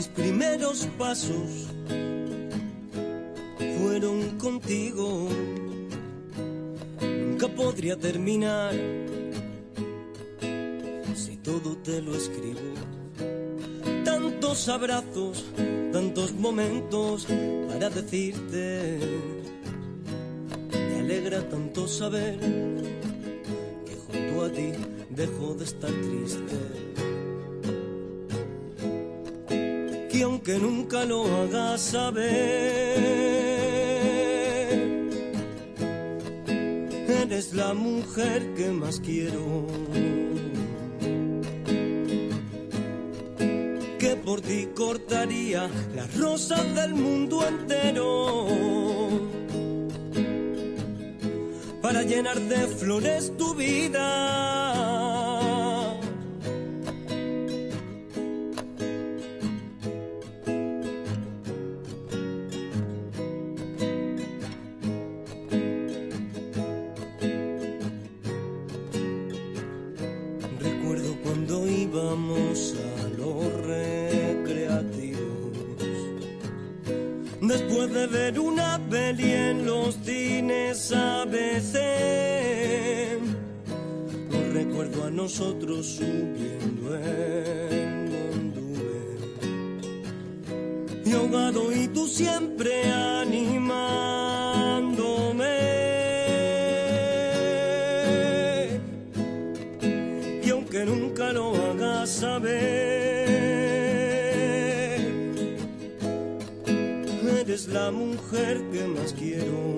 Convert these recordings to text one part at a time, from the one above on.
Mis primeros pasos fueron contigo. Nunca podría terminar si todo te lo escribo. Tantos abrazos, tantos momentos para decirte. Me alegra tanto saber que junto a ti dejo de estar triste. Que aunque nunca lo hagas saber, eres la mujer que más quiero. Que por ti cortaría las rosas del mundo entero para llenar de flores tu vida. Recuerdo cuando íbamos a los recreativos, después de ver una peli en los cines ABC. No recuerdo a nosotros subiendo el Mondúber y ahogado, y tú siempre animándome. Y aunque nunca lo hagas saber, eres la mujer que más quiero.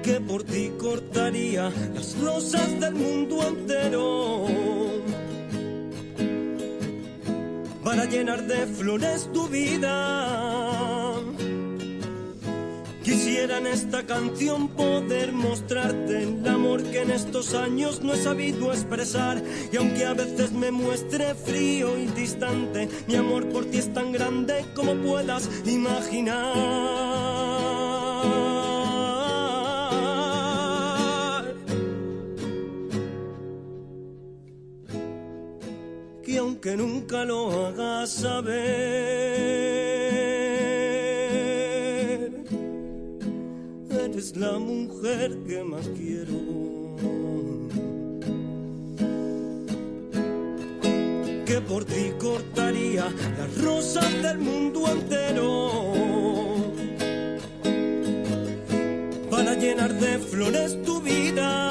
Que por ti cortaría las rosas del mundo entero para llenar de flores tu vida. Quisiera en esta canción poder mostrarte el amor que en estos años no he sabido expresar. Y aunque a veces me muestre frío y distante, mi amor por ti es tan grande como puedas imaginar. Que aunque nunca lo hagas saber, eres la mujer que más quiero. Que por ti cortaría las rosas del mundo entero para llenar de flores tu vida.